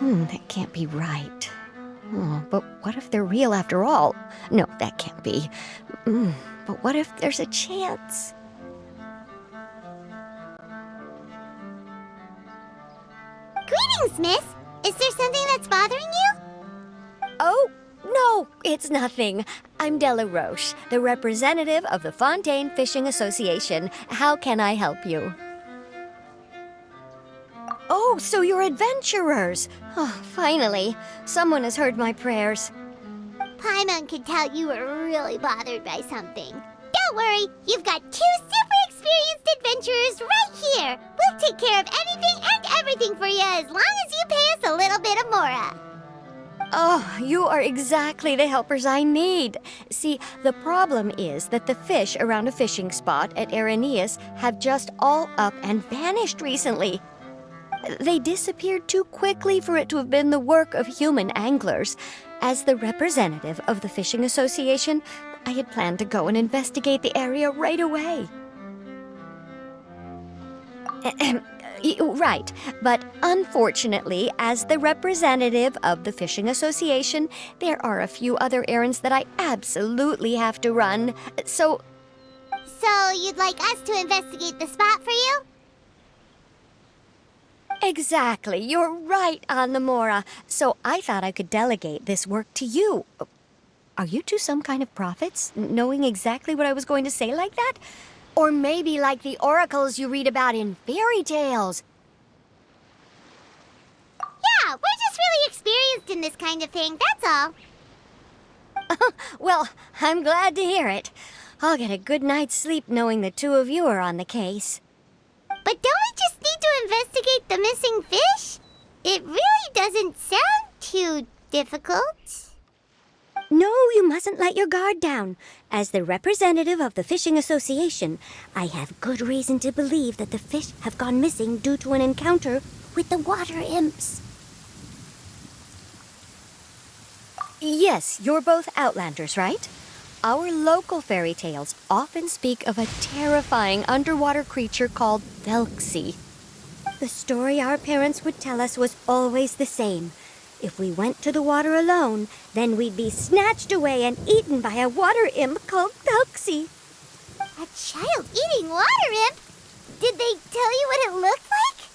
That can't be right. Oh, but what if they're real after all? No, that can't be. But what if there's a chance? Greetings, miss. Is there something that's bothering you? Oh, no, it's nothing. I'm Della Roche, the representative of the Fontaine Fishing Association. How can I help you? Oh, so you're adventurers. Oh, finally, someone has heard my prayers. Paimon could tell you were really bothered by something. Don't worry, you've got two super experienced adventurers right here. We'll take care of anything and everything for you as long as you pay us a little bit of mora. Oh, you are exactly the helpers I need. See, the problem is that the fish around a fishing spot at Irenaeus have just all up and vanished recently. They disappeared too quickly for it to have been the work of human anglers. As the representative of the Fishing Association, I had planned to go and investigate the area right away. Right, but unfortunately, as the representative of the Fishing Association, there are a few other errands that I absolutely have to run, so... So you'd like us to investigate the spot for you? Exactly, you're right on the mora, so I thought I could delegate this work to you. Are you two some kind of prophets, knowing exactly what I was going to say like that? Or maybe like the oracles you read about in fairy tales. Yeah, we're just really experienced in this kind of thing, that's all. Well, I'm glad to hear it. I'll get a good night's sleep knowing the two of you are on the case. But don't we just need to investigate the missing fish? It really doesn't sound too difficult. No, you mustn't let your guard down. As the representative of the Fishing Association, I have good reason to believe that the fish have gone missing due to an encounter with the water imps. Yes, you're both Outlanders, right? Our local fairy tales often speak of a terrifying underwater creature called THELXIE. The story our parents would tell us was always the same. If we went to the water alone, then we'd be snatched away and eaten by a water imp called THELXIE. A child eating water imp? Did they tell you what it looked like?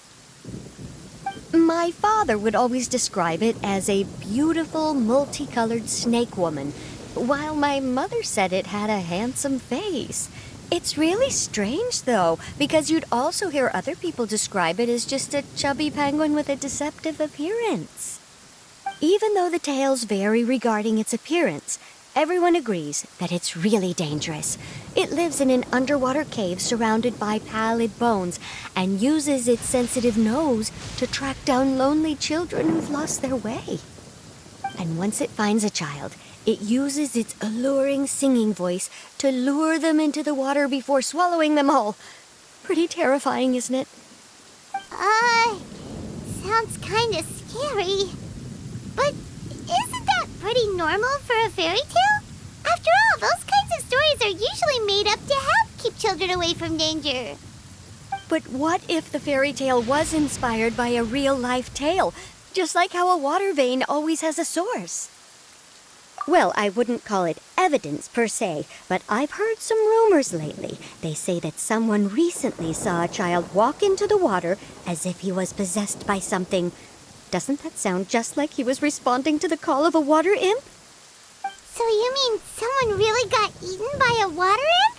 My father would always describe it as a beautiful, multicolored snake woman, while my mother said it had a handsome face. It's really strange, though, because you'd also hear other people describe it as just a chubby penguin with a deceptive appearance. Even though the tales vary regarding its appearance, everyone agrees that it's really dangerous. It lives in an underwater cave surrounded by pallid bones and uses its sensitive nose to track down lonely children who've lost their way. And once it finds a child, it uses its alluring singing voice to lure them into the water before swallowing them whole. Pretty terrifying, isn't it? Sounds kinda scary. But isn't that pretty normal for a fairy tale? After all, those kinds of stories are usually made up to help keep children away from danger. But what if the fairy tale was inspired by a real-life tale, just like how a water vein always has a source? Well, I wouldn't call it evidence per se, but I've heard some rumors lately. They say that someone recently saw a child walk into the water as if he was possessed by something. Doesn't that sound just like he was responding to the call of a water imp? So you mean someone really got eaten by a water imp?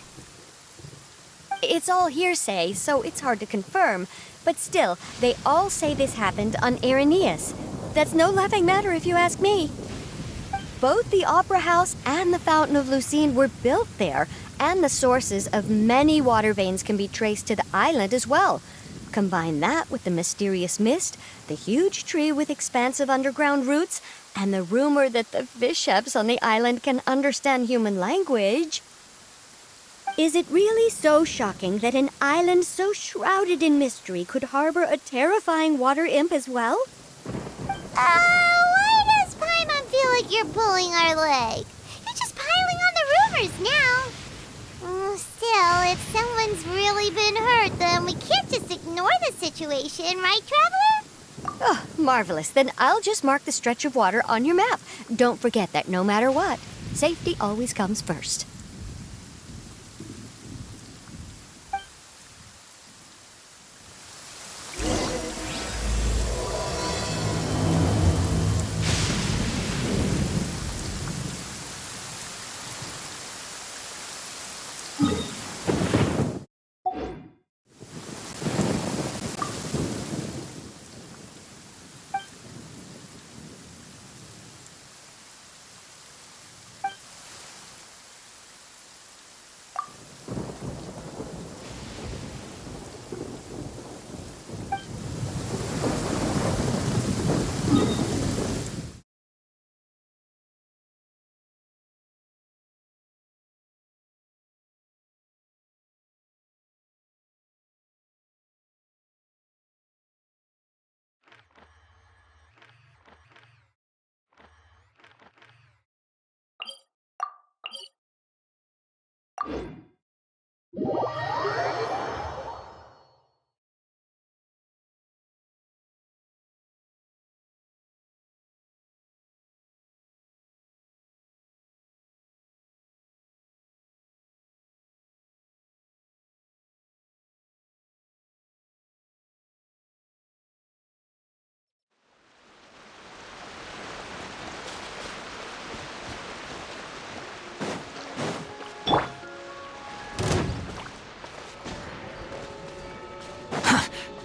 It's all hearsay, so it's hard to confirm. But still, they all say this happened on Irenaeus. That's no laughing matter if you ask me. Both the Opera House and the Fountain of Lucine were built there, and the sources of many water veins can be traced to the island as well. Combine that with the mysterious mist, the huge tree with expansive underground roots, and the rumor that the fish chefs on the island can understand human language. Is it really so shocking that an island so shrouded in mystery could harbor a terrifying water imp as well? Why does Paimon feel like you're pulling our leg? You're just piling on the rumors now. Still, if someone's really been hurt, then we can't just ignore the situation, right, Traveler? Oh, marvelous. Then I'll just mark the stretch of water on your map. Don't forget that no matter what, safety always comes first.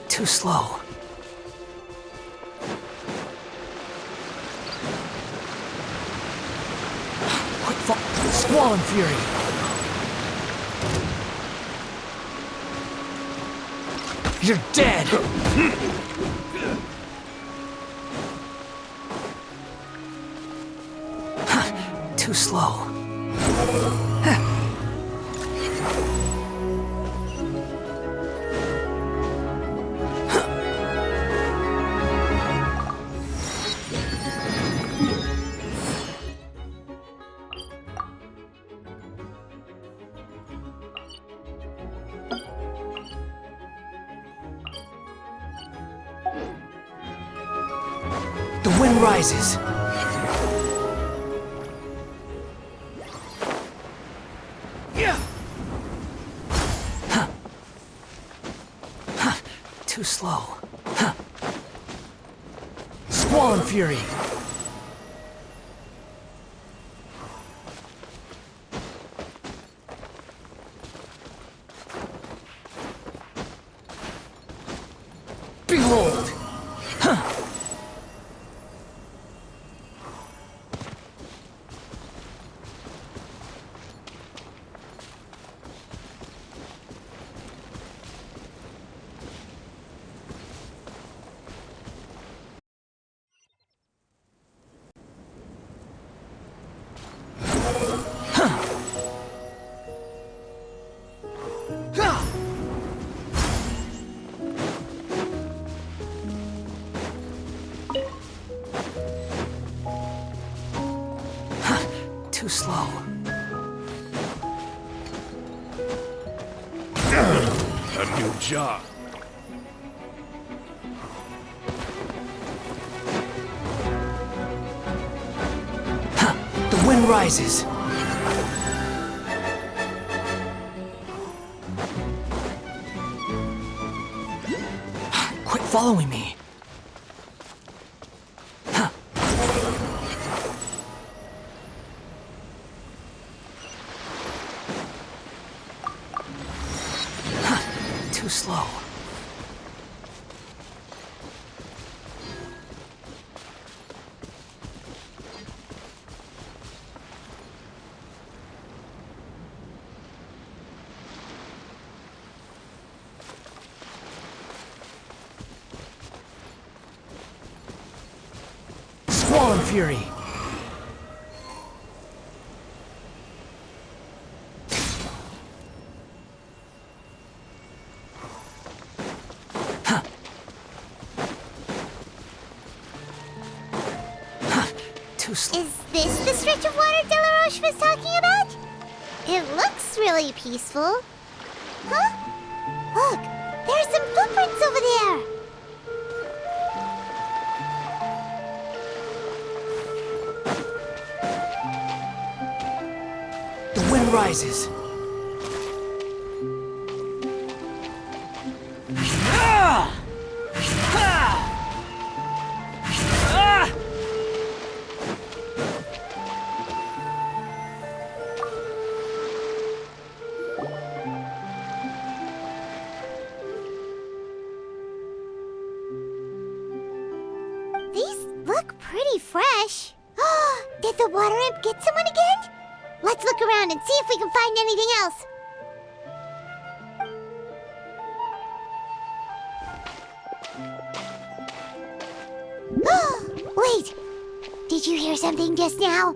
Too slow. Quick fall. Squall and Fury. You're dead! Too slow. The wind rises. Too slow. Squall and Fury. Behold! Too slow. A new job. The wind rises. Quit following me. Too slow. Squall and Fury. Too slow. Is this the stretch of water Delaroche was talking about? It looks really peaceful. Huh? Look, there's some footprints over there. rises. Ah! Ah! Ah! These look pretty fresh. Did the water imp get someone again? Let's look around and see if we can find anything else. Wait! Did you hear something just now?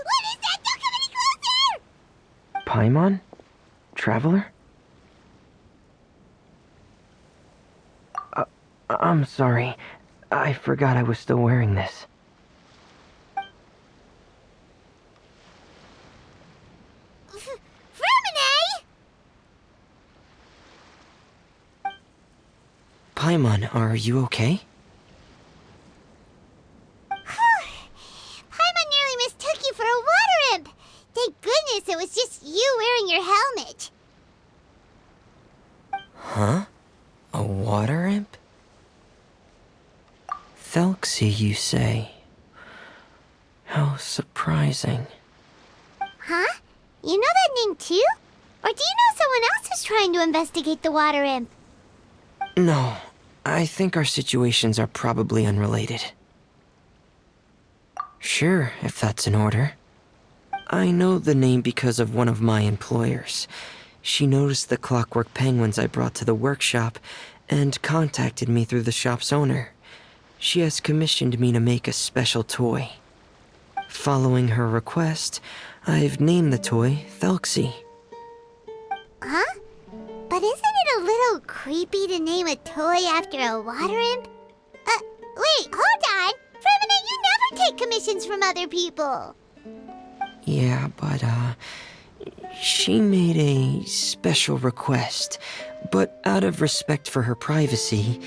What is that? Don't come any closer! Paimon? Traveler? I'm sorry. I forgot I was still wearing this. Fremine! Paimon, are you okay? Paimon nearly mistook you for a water imp. Thank goodness it was just you wearing your helmet. Huh? A water imp? THELXIE, you say? How surprising. Huh? You know that name too? Or do you know someone else is trying to investigate the water imp? No, I think our situations are probably unrelated. Sure, if that's in order. I know the name because of one of my employers. She noticed the clockwork penguins I brought to the workshop and contacted me through the shop's owner. She has commissioned me to make a special toy. Following her request, I've named the toy THELXIE. Huh? But isn't it a little creepy to name a toy after a water imp? Wait, hold on! Fremine, you never take commissions from other people! Yeah, but, she made a special request, but out of respect for her privacy,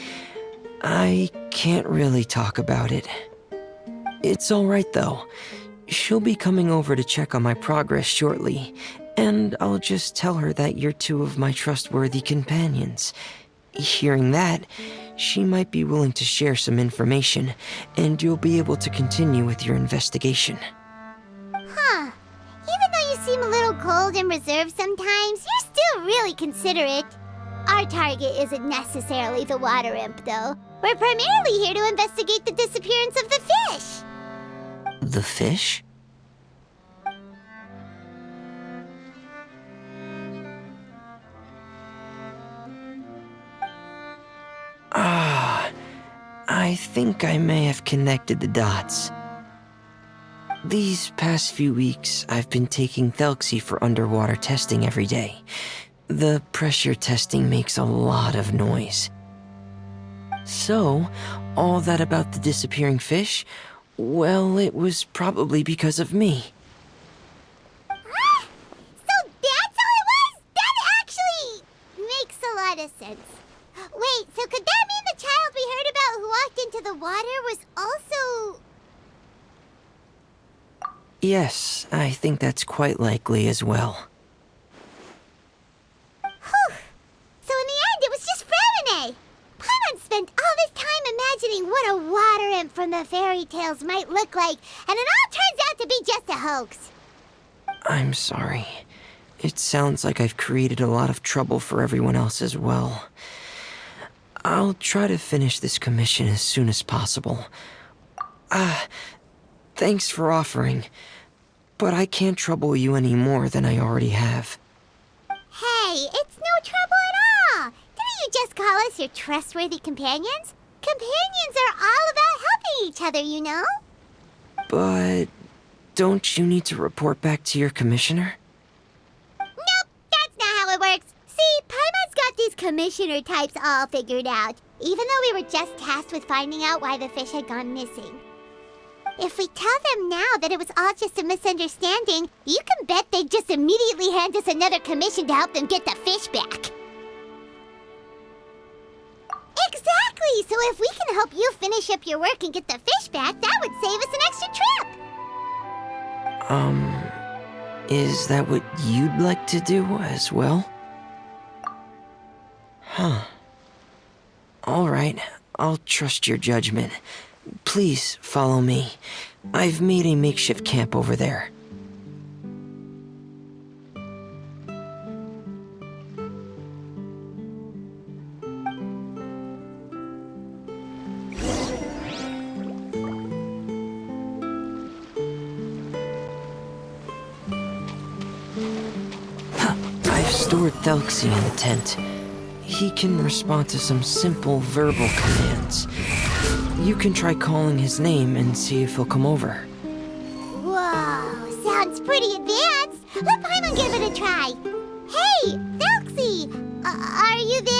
I can't really talk about it. It's alright though. She'll be coming over to check on my progress shortly, and I'll just tell her that you're two of my trustworthy companions. Hearing that, she might be willing to share some information, and you'll be able to continue with your investigation. Huh. Even though you seem a little cold and reserved sometimes, you're still really considerate. Our target isn't necessarily the water imp, though. We're primarily here to investigate the disappearance of the fish. The fish? I think I may have connected the dots. These past few weeks, I've been taking THELXIE for underwater testing every day. The pressure testing makes a lot of noise. So, all that about the disappearing fish? Well, it was probably because of me. So that's how it was? That actually makes a lot of sense. Wait, so could that mean the child we heard about who walked into the water was also... Yes, I think that's quite likely as well. Whew. So in the end, it was just Fremine. Paimon spent all this time imagining what a water imp from the fairy tales might look like, and it all turns out to be just a hoax. I'm sorry. It sounds like I've created a lot of trouble for everyone else as well. I'll try to finish this commission as soon as possible. Thanks for offering, but I can't trouble you any more than I already have. Hey, it's no trouble at all. Didn't you just call us your trustworthy companions? Companions are all about helping each other, you know? But don't you need to report back to your commissioner? Nope, that's not how it works. See, Paimon's got these commissioner types all figured out, even though we were just tasked with finding out why the fish had gone missing. If we tell them now that it was all just a misunderstanding, you can bet they'd just immediately hand us another commission to help them get the fish back. Exactly! So if we can help you finish up your work and get the fish back, that would save us an extra trip! Is that what you'd like to do as well? Huh. Alright, I'll trust your judgment. Please follow me. I've made a makeshift camp over there. I've stored THELXIE in the tent. He can respond to some simple verbal commands. You can try calling his name and see if he'll come over. Whoa, sounds pretty advanced. Let Paimon give it a try. Hey, THELXIE, are you there?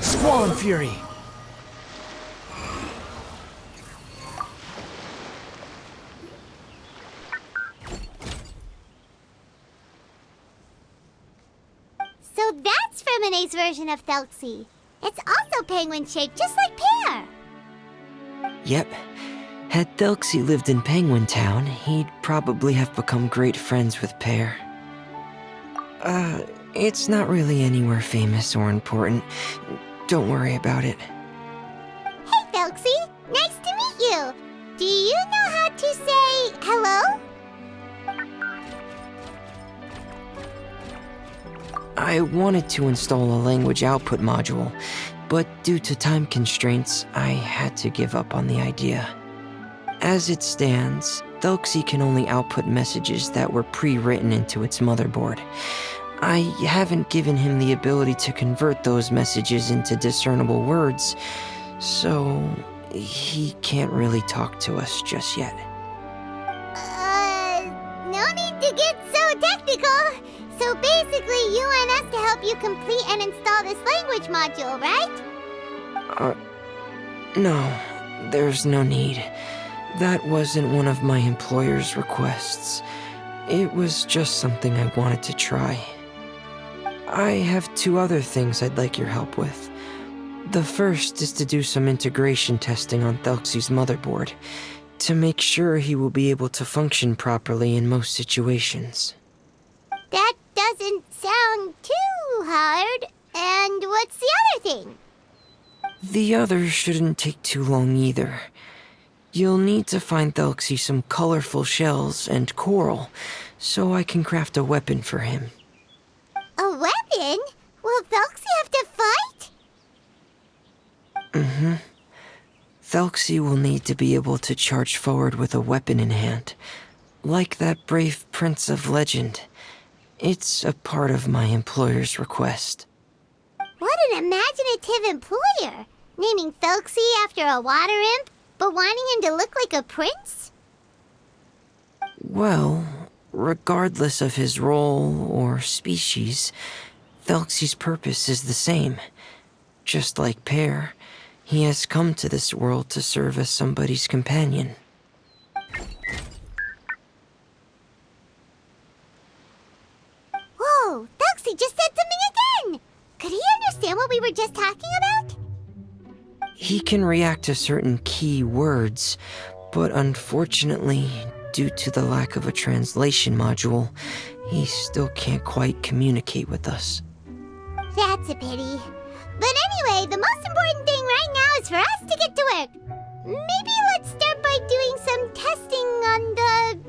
Swan Fury! So that's Ferminae's version of THELXIE. It's also penguin-shaped, just like Pear. Yep. Had THELXIE lived in Penguin Town, he'd probably have become great friends with Pear. It's not really anywhere famous or important. Don't worry about it. Hey, THELXIE, nice to meet you. Do you know how to say hello? I wanted to install a language output module, but due to time constraints, I had to give up on the idea. As it stands, THELXIE can only output messages that were pre-written into its motherboard. I haven't given him the ability to convert those messages into discernible words, so he can't really talk to us just yet. No need to get so technical. So basically, you want us to help you complete and install this language module, right? No, there's no need. That wasn't one of my employer's requests. It was just something I wanted to try. I have two other things I'd like your help with. The first is to do some integration testing on THELXIE'S motherboard, to make sure he will be able to function properly in most situations. That doesn't sound too hard. And what's the other thing? The other shouldn't take too long either. You'll need to find THELXIE some colorful shells and coral, so I can craft a weapon for him. A weapon? Will THELXIE have to fight? THELXIE will need to be able to charge forward with a weapon in hand. Like that brave prince of legend. It's a part of my employer's request. What an imaginative employer! Naming THELXIE after a water imp, but wanting him to look like a prince? Well, regardless of his role or species, THELXIE'S purpose is the same. Just like Pear, he has come to this world to serve as somebody's companion. Whoa, THELXIE just said something again! Could he understand what we were just talking about? He can react to certain key words, but unfortunately, due to the lack of a translation module, he still can't quite communicate with us. That's a pity. But anyway, the most important thing right now is for us to get to work. Maybe let's start by doing some testing on the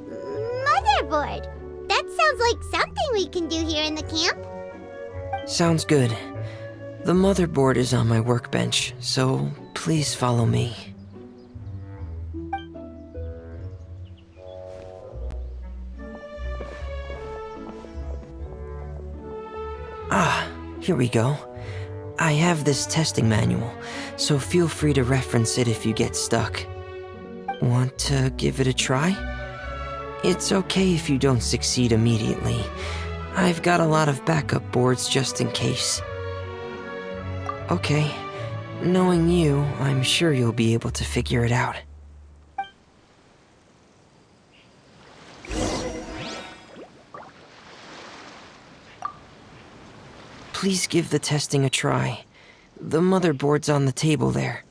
motherboard. That sounds like something we can do here in the camp. Sounds good. The motherboard is on my workbench, so please follow me. Here we go. I have this testing manual, so feel free to reference it if you get stuck. Want to give it a try? It's okay if you don't succeed immediately. I've got a lot of backup boards just in case. Okay, knowing you, I'm sure you'll be able to figure it out. Please give the testing a try. The motherboard's on the table there.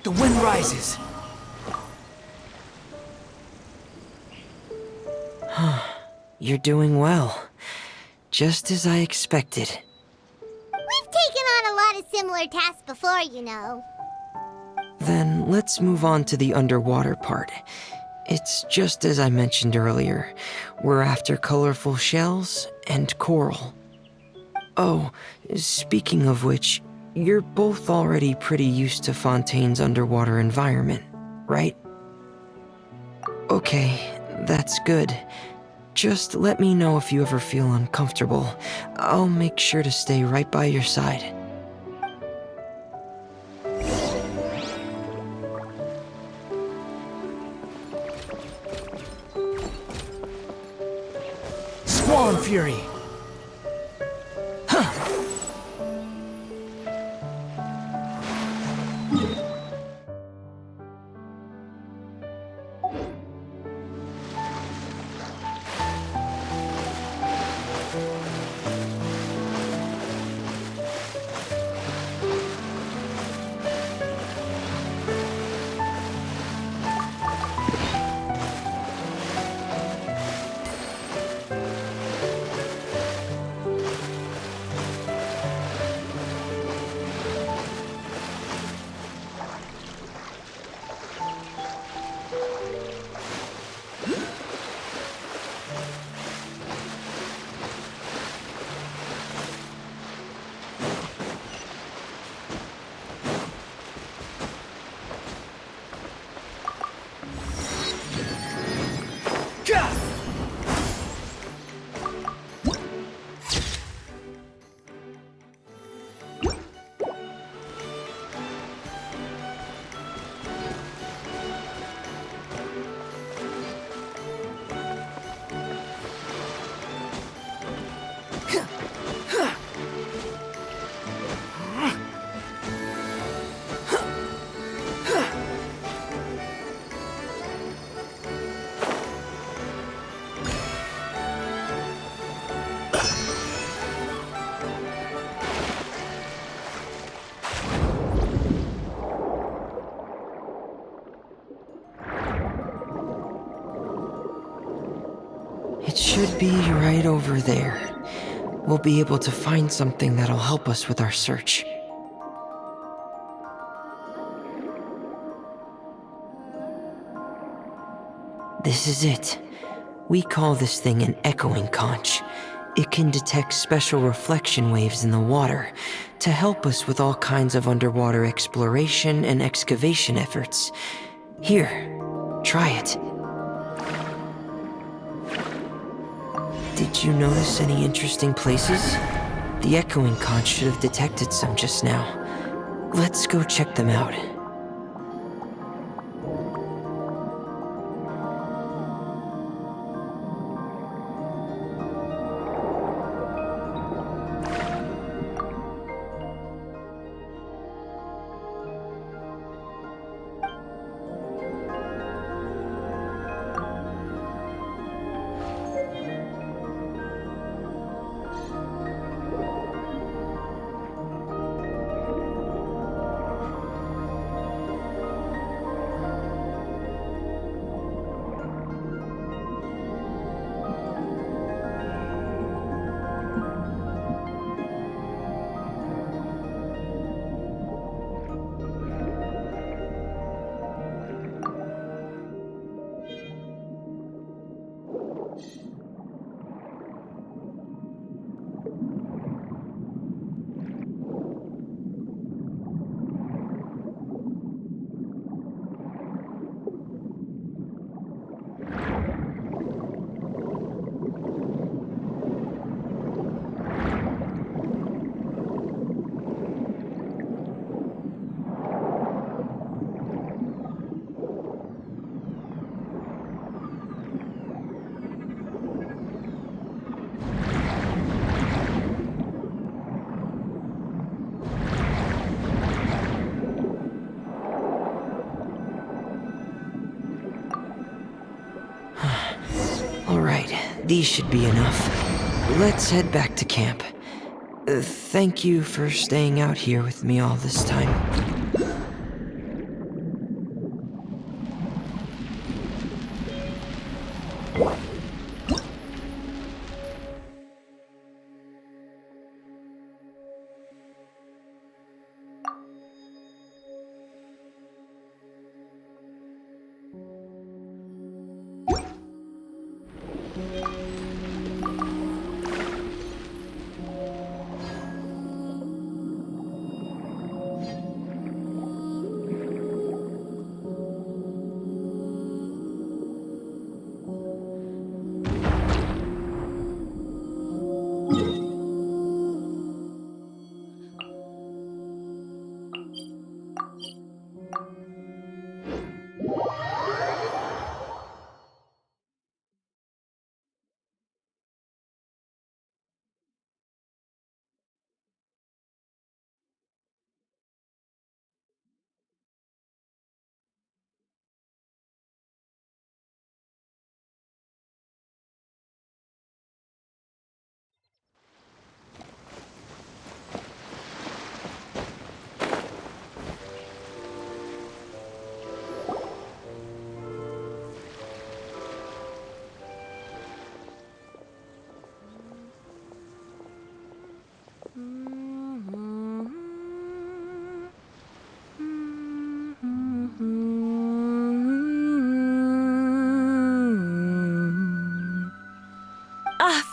The wind rises. You're doing well. Just as I expected. We've taken on a lot of similar tasks before, you know. Then let's move on to the underwater part. It's just as I mentioned earlier. We're after colorful shells and coral. Oh, speaking of which, you're both already pretty used to Fontaine's underwater environment, right? Okay, that's good. Just let me know if you ever feel uncomfortable. I'll make sure to stay right by your side. Swan Fury! should be right over there. We'll be able to find something that'll help us with our search. This is it. We call this thing an echoing conch. It can detect special reflection waves in the water to help us with all kinds of underwater exploration and excavation efforts. Here, try it. Did you notice any interesting places? The echoing conch should have detected some just now. Let's go check them out. These should be enough. Let's head back to camp. Thank you for staying out here with me all this time.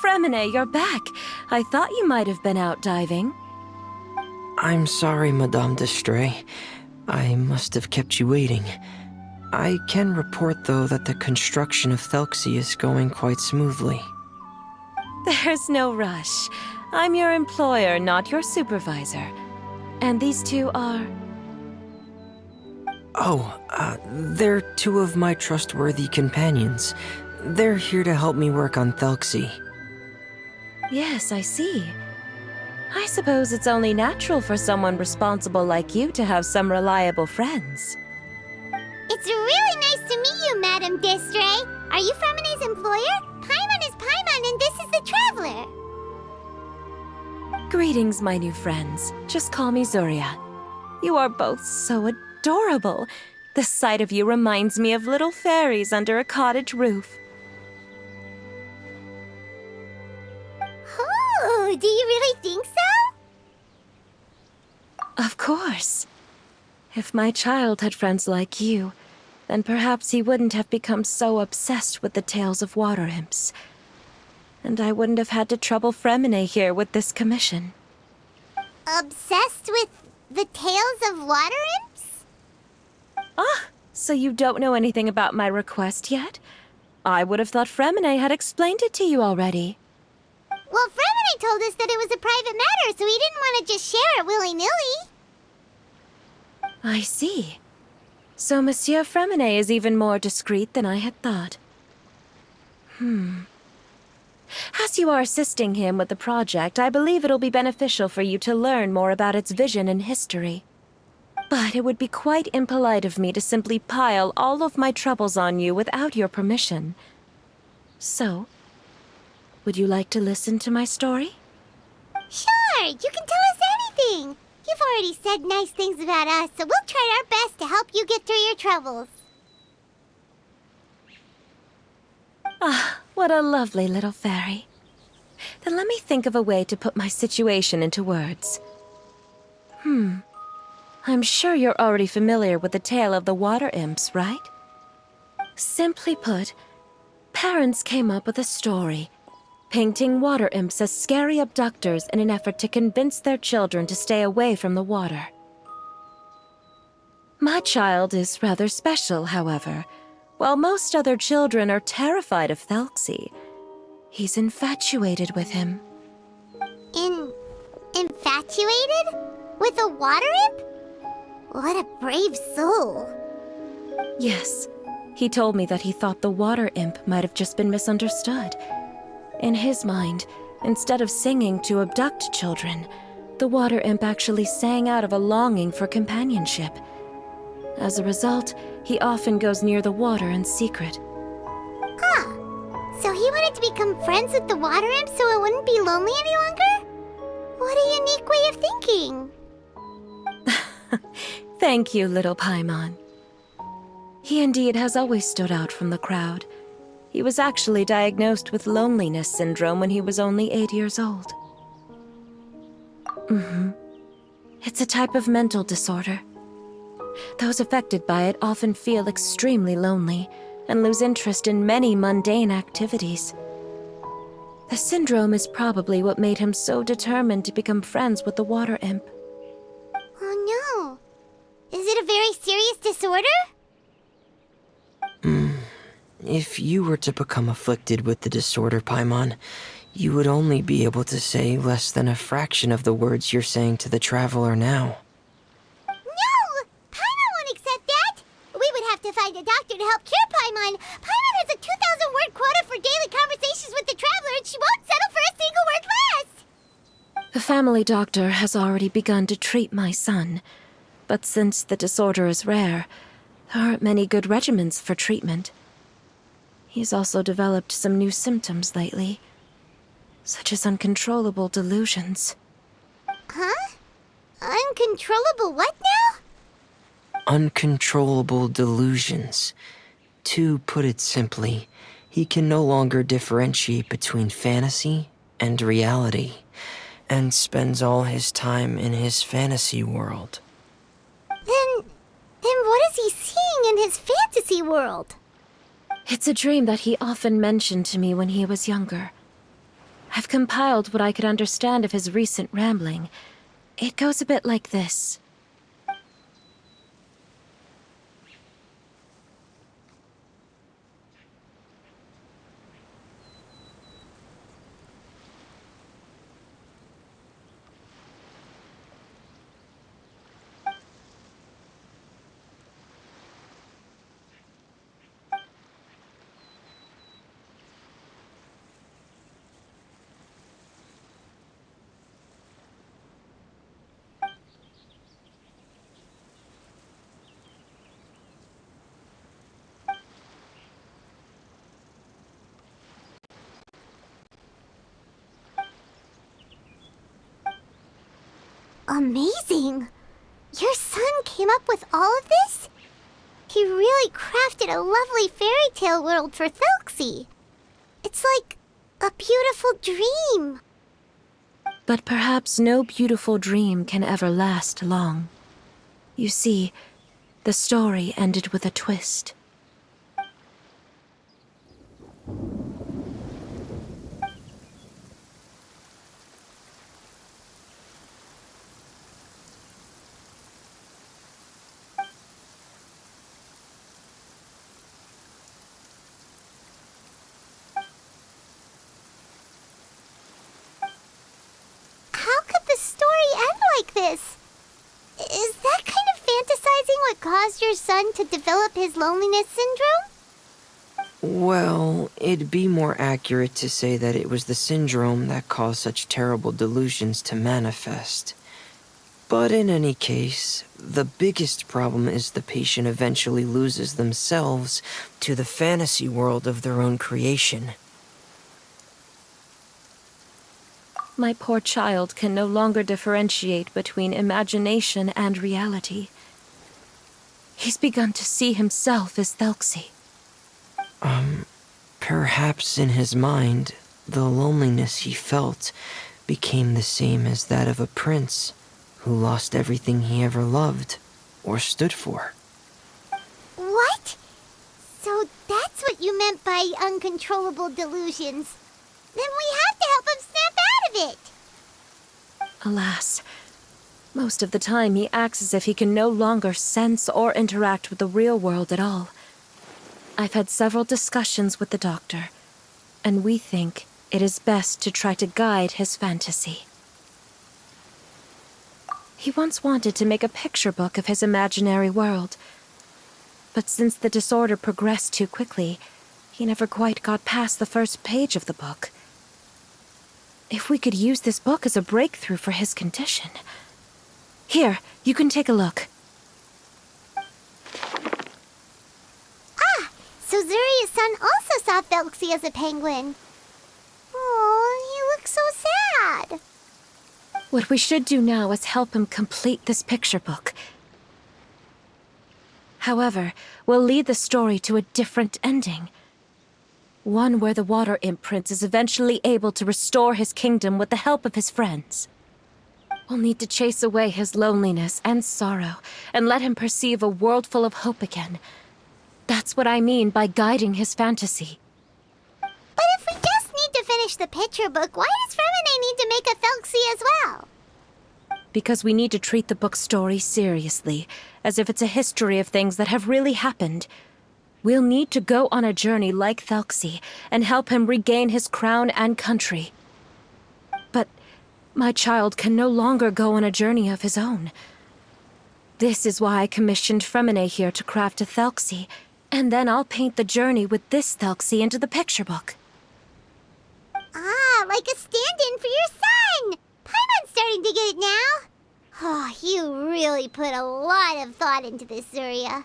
Fremine, you're back. I thought you might have been out diving. I'm sorry, Madame d'Estray. I must have kept you waiting. I can report, though, that the construction of THELXIE is going quite smoothly. There's no rush. I'm your employer, not your supervisor. And these two are... They're two of my trustworthy companions. They're here to help me work on THELXIE. Yes, I see. I suppose it's only natural for someone responsible like you to have some reliable friends. It's really nice to meet you, Madame d'Estray. Are you Fremine's employer? Paimon is Paimon, and this is the Traveler. Greetings, my new friends. Just call me Zuria. You are both so adorable. The sight of you reminds me of little fairies under a cottage roof. Do you really think so? Of course. If my child had friends like you, then perhaps he wouldn't have become so obsessed with the tales of water imps. And I wouldn't have had to trouble Fremine here with this commission. Obsessed with the tales of water imps? Ah, so you don't know anything about my request yet? I would have thought Fremine had explained it to you already. Well, Fremine told us that it was a private matter, so he didn't want to just share it willy-nilly. I see. So Monsieur Fremine is even more discreet than I had thought. As you are assisting him with the project, I believe it'll be beneficial for you to learn more about its vision and history. But it would be quite impolite of me to simply pile all of my troubles on you without your permission. So, would you like to listen to my story? Sure, you can tell us anything. You've already said nice things about us, so we'll try our best to help you get through your troubles. Ah, what a lovely little fairy. Then let me think of a way to put my situation into words. I'm sure you're already familiar with the tale of the water imps, right? Simply put, parents came up with a story, painting water imps as scary abductors in an effort to convince their children to stay away from the water. My child is rather special, however. While most other children are terrified of THELXIE, he's infatuated with him. Infatuated? With a water imp? What a brave soul. Yes, he told me that he thought the water imp might have just been misunderstood. In his mind, instead of singing to abduct children, the water imp actually sang out of a longing for companionship. As a result, he often goes near the water in secret. Huh. So he wanted to become friends with the water imp so it wouldn't be lonely any longer? What a unique way of thinking. Thank you, little Paimon. He indeed has always stood out from the crowd. He was actually diagnosed with loneliness syndrome when he was only 8 years old. It's a type of mental disorder. Those affected by it often feel extremely lonely and lose interest in many mundane activities. The syndrome is probably what made him so determined to become friends with the water imp. Oh no. Is it a very serious disorder? If you were to become afflicted with the disorder, Paimon, you would only be able to say less than a fraction of the words you're saying to the traveler now. No! Paimon won't accept that! We would have to find a doctor to help cure Paimon. Paimon has a 2,000-word quota for daily conversations with the traveler, and she won't settle for a single word less! The family doctor has already begun to treat my son, but since the disorder is rare, there aren't many good regimens for treatment. He's also developed some new symptoms lately, such as uncontrollable delusions. Huh? Uncontrollable what now? Uncontrollable delusions. To put it simply, he can no longer differentiate between fantasy and reality, and spends all his time in his fantasy world. Then what is he seeing in his fantasy world? It's a dream that he often mentioned to me when he was younger. I've compiled what I could understand of his recent rambling. It goes a bit like this. Amazing! Your son came up with all of this? He really crafted a lovely fairy tale world for THELXIE. It's like a beautiful dream. But perhaps no beautiful dream can ever last long. You see, the story ended with a twist. How could the story end like this? Is that kind of fantasizing what caused your son to develop his loneliness syndrome? Well, it'd be more accurate to say that it was the syndrome that caused such terrible delusions to manifest. But in any case, the biggest problem is the patient eventually loses themselves to the fantasy world of their own creation. My poor child can no longer differentiate between imagination and reality. He's begun to see himself as THELXIE. Perhaps in his mind, the loneliness he felt became the same as that of a prince who lost everything he ever loved or stood for. What? So that's what you meant by uncontrollable delusions. Then we have to help him snap out of it. Alas, most of the time he acts as if he can no longer sense or interact with the real world at all. I've had several discussions with the doctor, and we think it is best to try to guide his fantasy. He once wanted to make a picture book of his imaginary world, but since the disorder progressed too quickly, he never quite got past the first page of the book. If we could use this book as a breakthrough for his condition. Here, you can take a look. So Zuria's son also saw THELXIE as a penguin. Oh, he looks so sad. What we should do now is help him complete this picture book. However, we'll lead the story to a different ending. One where the Water Imp Prince is eventually able to restore his kingdom with the help of his friends. We'll need to chase away his loneliness and sorrow, and let him perceive a world full of hope again. That's what I mean by guiding his fantasy. But if we just need to finish the picture book, why does Fremine need to make a THELXIE as well? Because we need to treat the book's story seriously, as if it's a history of things that have really happened. We'll need to go on a journey like THELXIE and help him regain his crown and country. But my child can no longer go on a journey of his own. This is why I commissioned Fremine here to craft a THELXIE, and then I'll paint the journey with this THELXIE into the picture book. Ah, like a stand-in for your son! Paimon's starting to get it now. Oh, you really put a lot of thought into this, Zuria.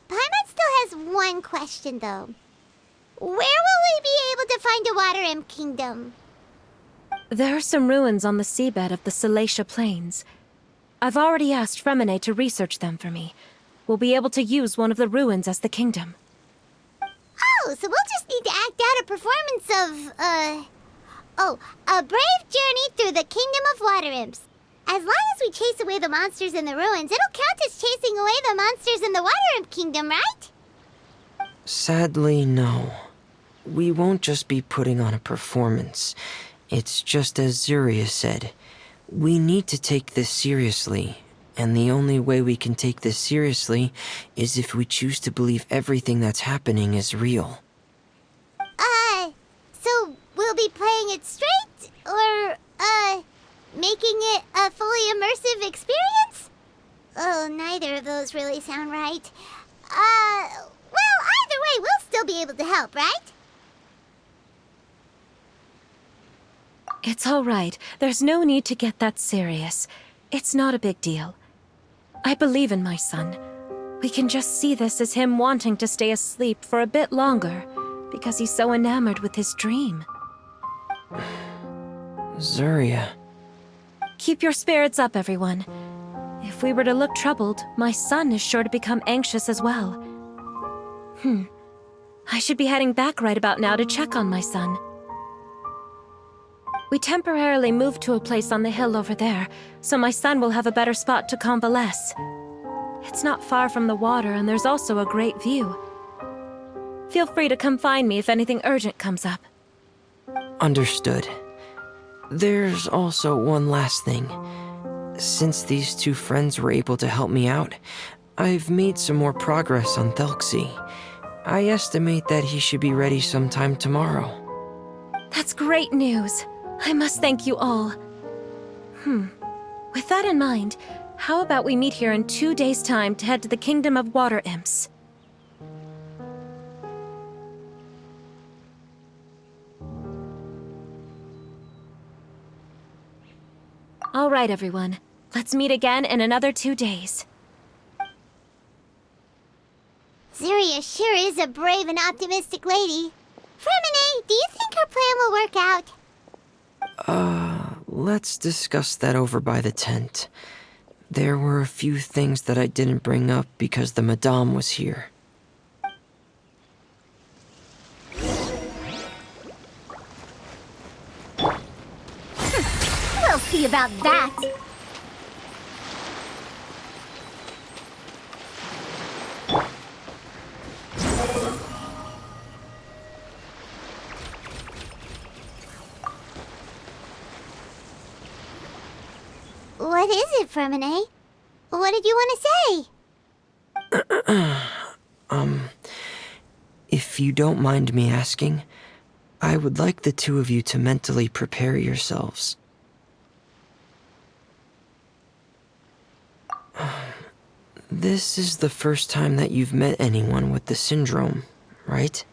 Paimon still has one question, though. Where will we be able to find a Water Imp Kingdom? There are some ruins on the seabed of the Salacia Plains. I've already asked Fremine to research them for me. We'll be able to use one of the ruins as the kingdom. Oh, so we'll just need to act out a performance of, a brave journey through the Kingdom of Water Imps. As long as we chase away the monsters in the ruins, it'll count as chasing away the monsters in the Water Imp Kingdom, right? Sadly, no. We won't just be putting on a performance. It's just as Zuria said. We need to take this seriously, and the only way we can take this seriously is if we choose to believe everything that's happening is real. So we'll be playing it straight, or, making it a fully immersive experience? Oh, neither of those really sound right. Well, either way, we'll still be able to help, right? It's all right. There's no need to get that serious. It's not a big deal. I believe in my son. We can just see this as him wanting to stay asleep for a bit longer, because he's so enamored with his dream. Zuria. Keep your spirits up, everyone. If we were to look troubled, my son is sure to become anxious as well. I should be heading back right about now to check on my son. We temporarily moved to a place on the hill over there, so my son will have a better spot to convalesce. It's not far from the water, and there's also a great view. Feel free to come find me if anything urgent comes up. Understood. There's also one last thing. Since these two friends were able to help me out, I've made some more progress on THELXIE. I estimate that he should be ready sometime tomorrow. That's great news. I must thank you all. With that in mind, how about we meet here in 2 days' time to head to the Kingdom of Water Imps? All right, everyone. Let's meet again in another 2 days. Zeria sure is a brave and optimistic lady. Fremine, do you think her plan will work out? Let's discuss that over by the tent. There were a few things that I didn't bring up because the Madame was here. We'll see about that. What is it, Fremine? What did you want to say? If you don't mind me asking, I would like the two of you to mentally prepare yourselves. This is the first time that you've met anyone with the syndrome, right?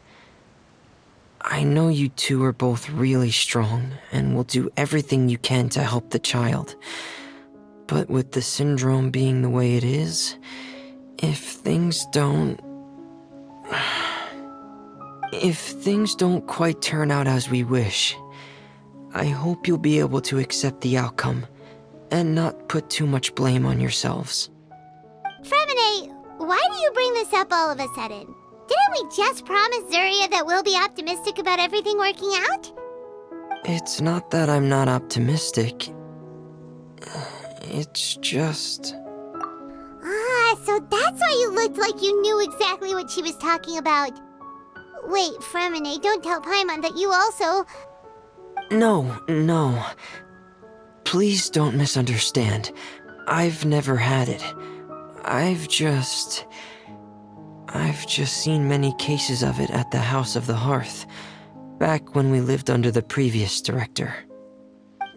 I know you two are both really strong and will do everything you can to help the child. But with the syndrome being the way it is, if things don't quite turn out as we wish, I hope you'll be able to accept the outcome and not put too much blame on yourselves. Fremine, why do you bring this up all of a sudden? Didn't we just promise Zeria that we'll be optimistic about everything working out? It's not that I'm not optimistic. It's just... Ah, so that's why you looked like you knew exactly what she was talking about. Wait, Fremine, don't tell Paimon that you also... No. Please don't misunderstand. I've never had it. I've just seen many cases of it at the House of the Hearth, back when we lived under the previous director.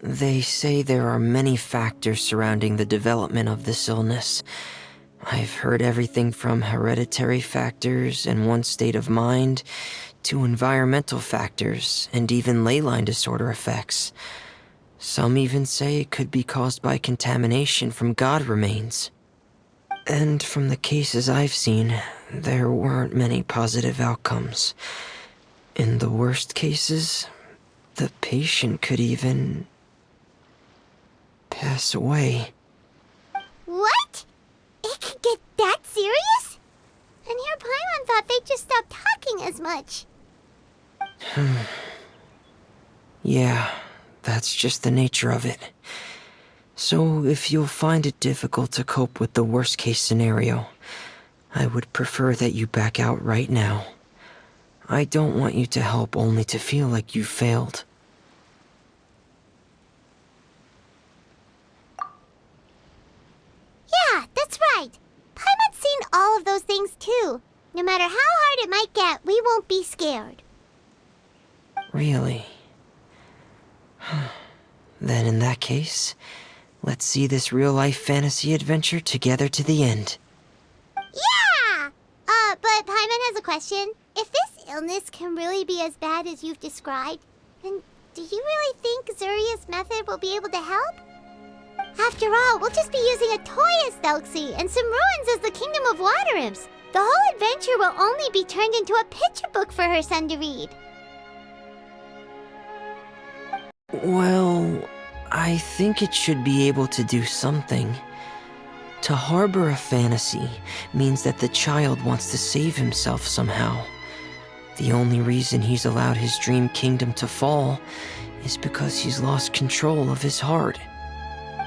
They say there are many factors surrounding the development of this illness. I've heard everything from hereditary factors and one's state of mind, to environmental factors and even ley line disorder effects. Some even say it could be caused by contamination from god remains. And from the cases I've seen, there weren't many positive outcomes. In the worst cases, the patient could even pass away. What? It could get that serious? And here Paimon thought they'd just stop talking as much. Yeah, that's just the nature of it. So if you'll find it difficult to cope with the worst case scenario, I would prefer that you back out right now. I don't want you to help only to feel like you failed. Yeah, that's right. Paimon's seen all of those things too. No matter how hard it might get, we won't be scared. Really? Then in that case, let's see this real-life fantasy adventure together to the end. Yeah! But Paimon has a question. If this illness can really be as bad as you've described, then do you really think Zuria's method will be able to help? After all, we'll just be using a toy as THELXIE and some ruins as the Kingdom of Water Imps. The whole adventure will only be turned into a picture book for her son to read. Well, I think it should be able to do something. To harbor a fantasy means that the child wants to save himself somehow. The only reason he's allowed his dream kingdom to fall is because he's lost control of his heart.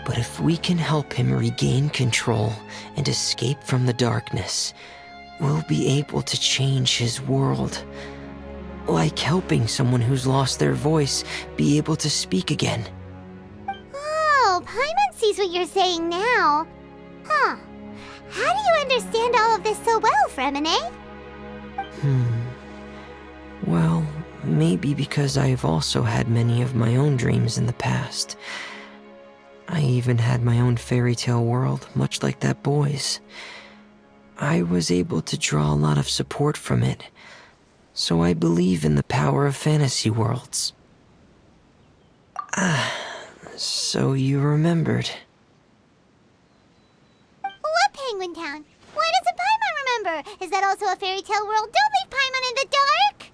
But if we can help him regain control and escape from the darkness, we'll be able to change his world. Like helping someone who's lost their voice be able to speak again. Oh, Paimon sees what you're saying now. Huh. How do you understand all of this so well, Fremine? Well, maybe because I've also had many of my own dreams in the past. I even had my own fairy tale world, much like that boy's. I was able to draw a lot of support from it, so I believe in the power of fantasy worlds. So you remembered. What Penguin Town? Why doesn't Paimon remember? Is that also a fairy tale world? Don't leave Paimon in the dark!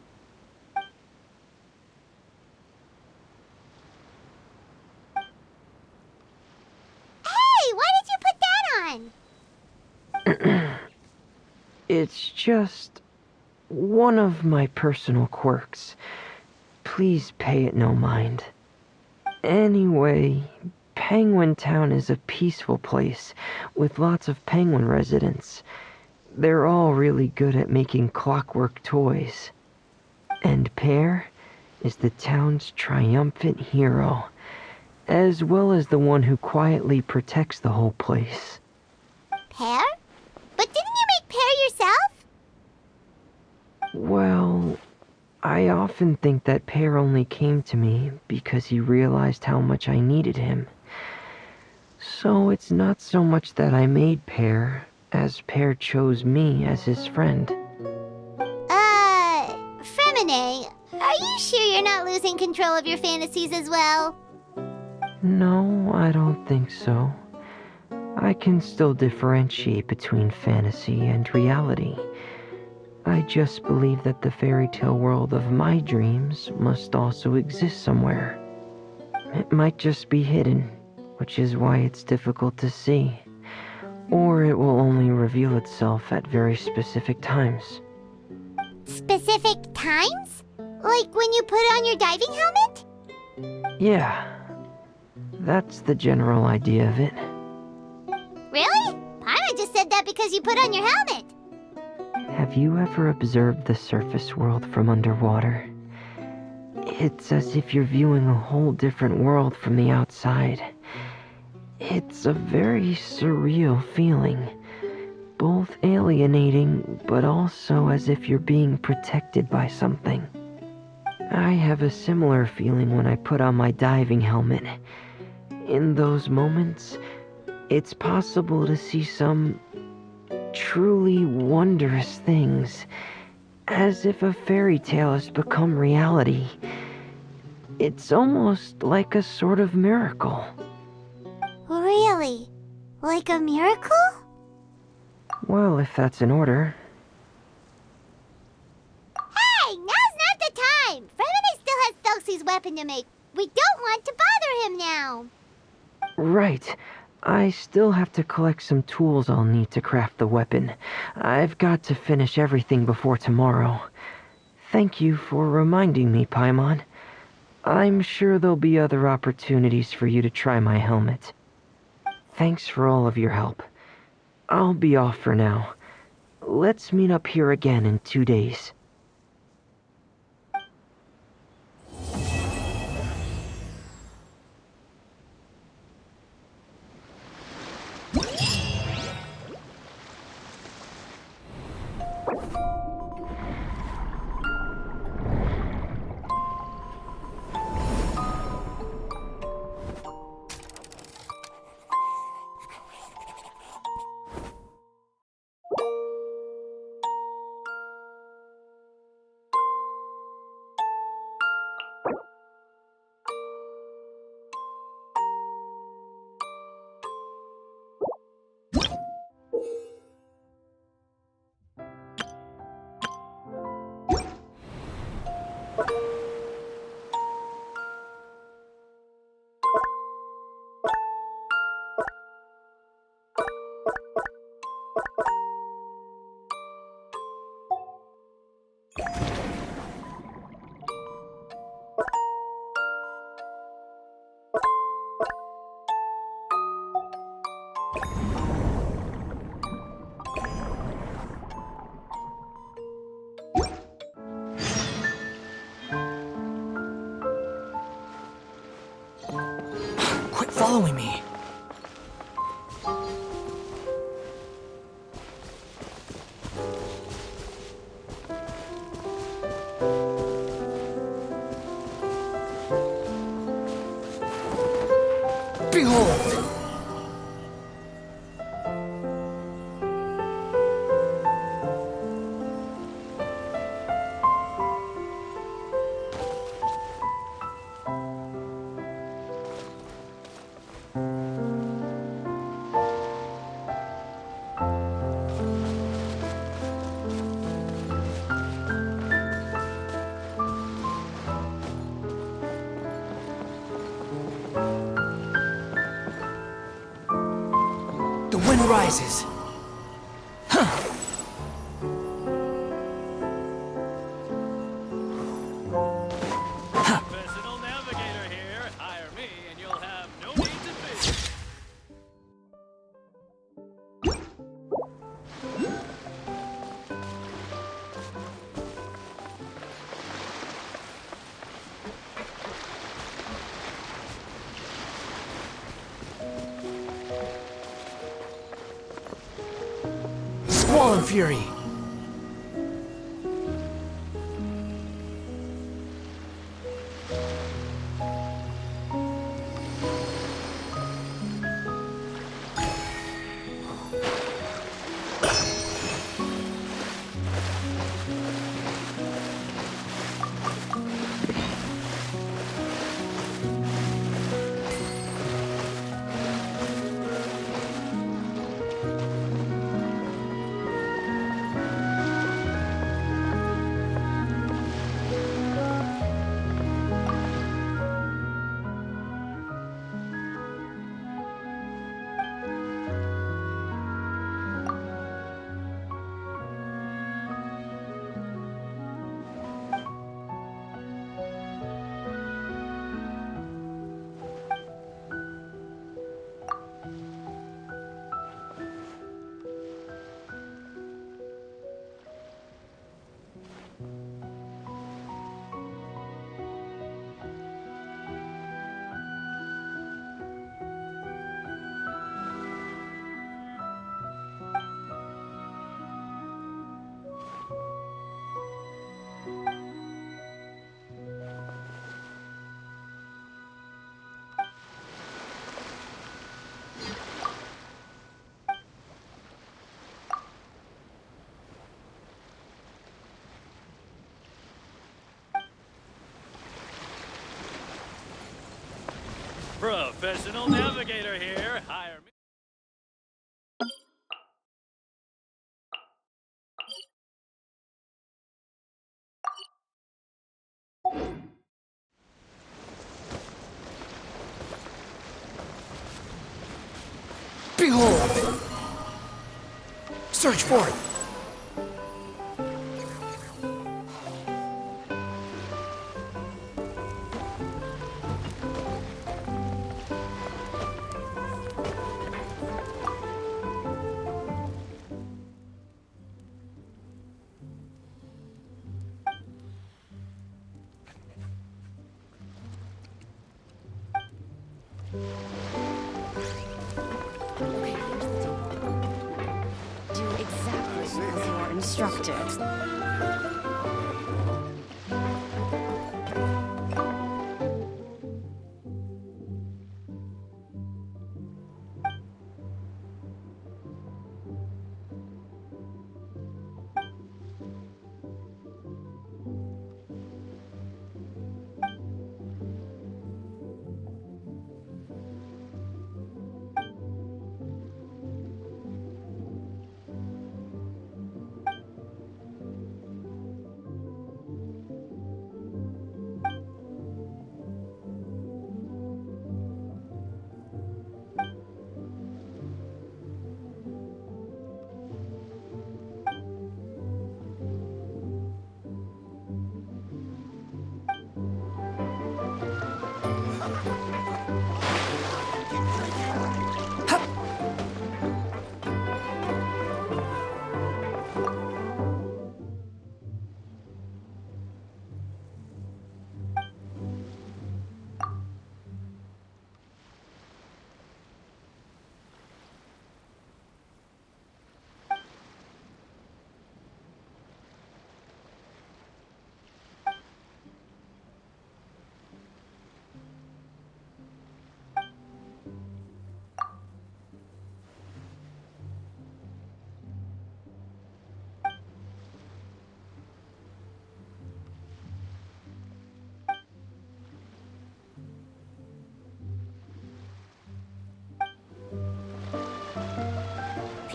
Hey, why did you put that on? It's just one of my personal quirks. Please pay it no mind. Anyway, Penguin Town is a peaceful place with lots of penguin residents. They're all really good at making clockwork toys. And Pear is the town's triumphant hero, as well as the one who quietly protects the whole place. Pear? But didn't you make Pear yourself? Well, I often think that Pear only came to me because he realized how much I needed him. So it's not so much that I made Pear, as Pear chose me as his friend. Fremine, are you sure you're not losing control of your fantasies as well? No, I don't think so. I can still differentiate between fantasy and reality. I just believe that the fairy tale world of my dreams must also exist somewhere. It might just be hidden, which is why it's difficult to see. Or it will only reveal itself at very specific times. Specific times? Like when you put on your diving helmet? Yeah, that's the general idea of it. Really? Paimon just said that because you put on your helmet. Have you ever observed the surface world from underwater? It's as if you're viewing a whole different world from the outside. It's a very surreal feeling. Both alienating, but also as if you're being protected by something. I have a similar feeling when I put on my diving helmet. In those moments, it's possible to see some truly wondrous things, as if a fairy tale has become reality. It's almost like a sort of miracle. Really? Like a miracle? Well, if that's in order. Hey, now's not the time! Fremine still has THELXIE'S weapon to make. We don't want to bother him now. Right. I still have to collect some tools I'll need to craft the weapon. I've got to finish everything before tomorrow. Thank you for reminding me, Paimon. I'm sure there'll be other opportunities for you to try my helmet. Thanks for all of your help. I'll be off for now. Let's meet up here again in 2 days. Quit following me. Behold! The wind rises. Professional navigator here. Hire me and you'll have no need to fish. Squall and Fury. Professional navigator here. Hire me. Behold! Search for it! Do exactly as you are instructed.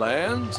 plans?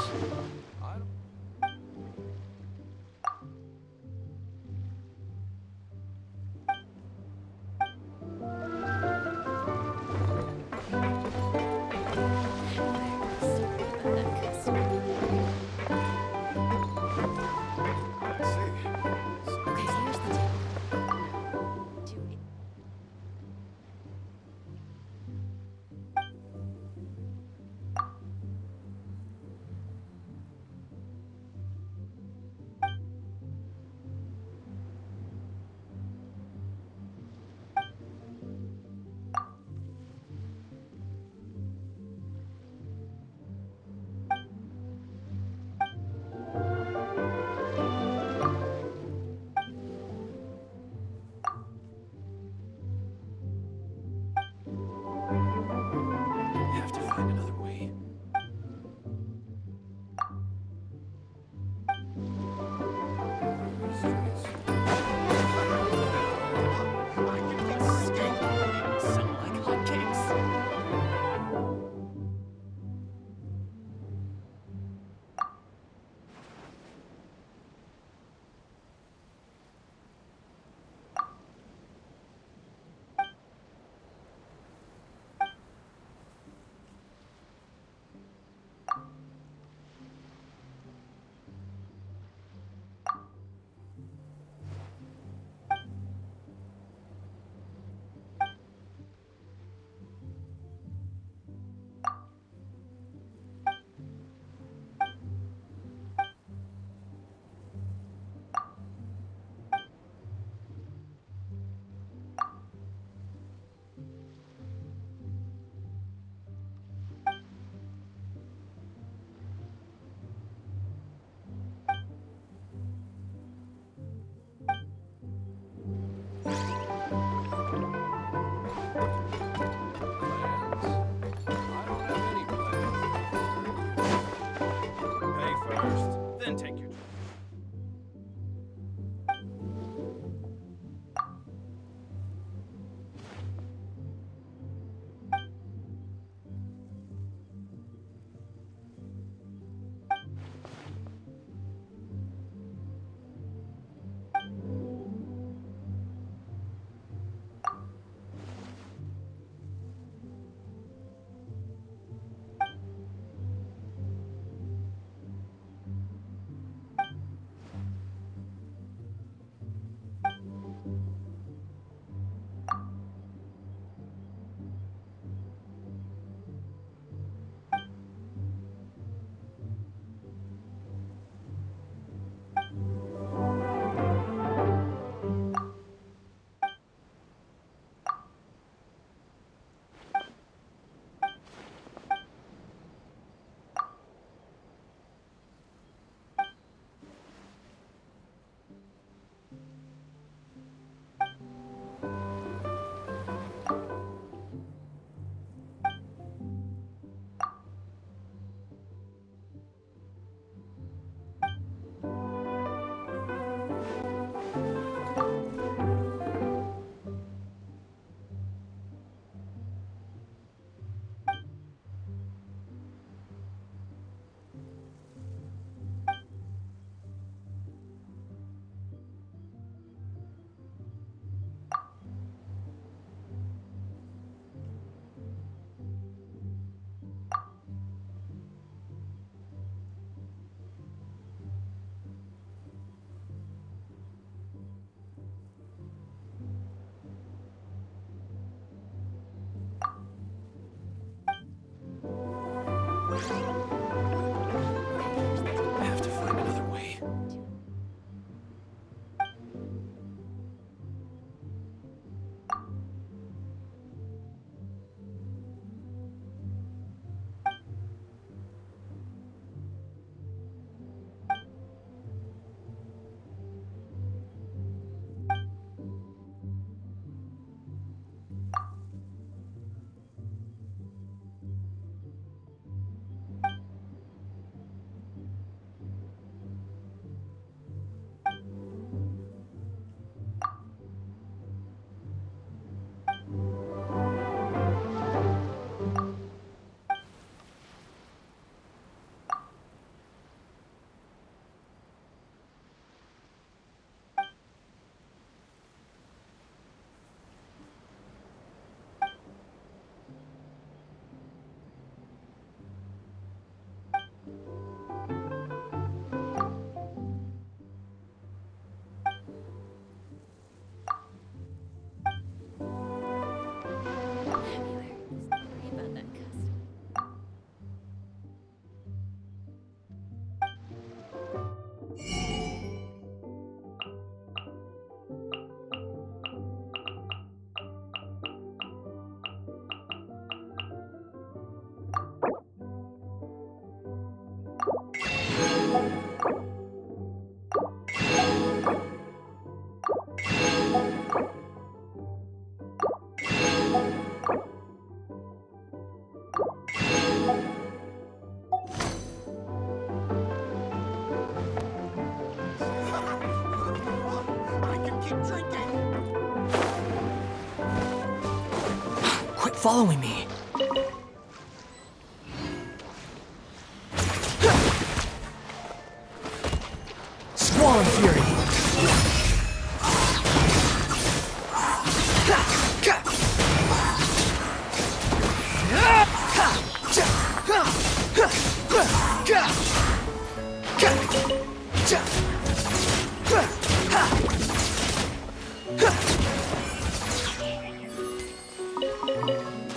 Quit following me. Squall Fury.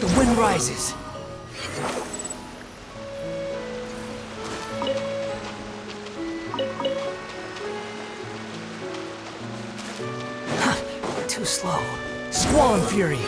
The wind rises. Too slow. Squall Fury.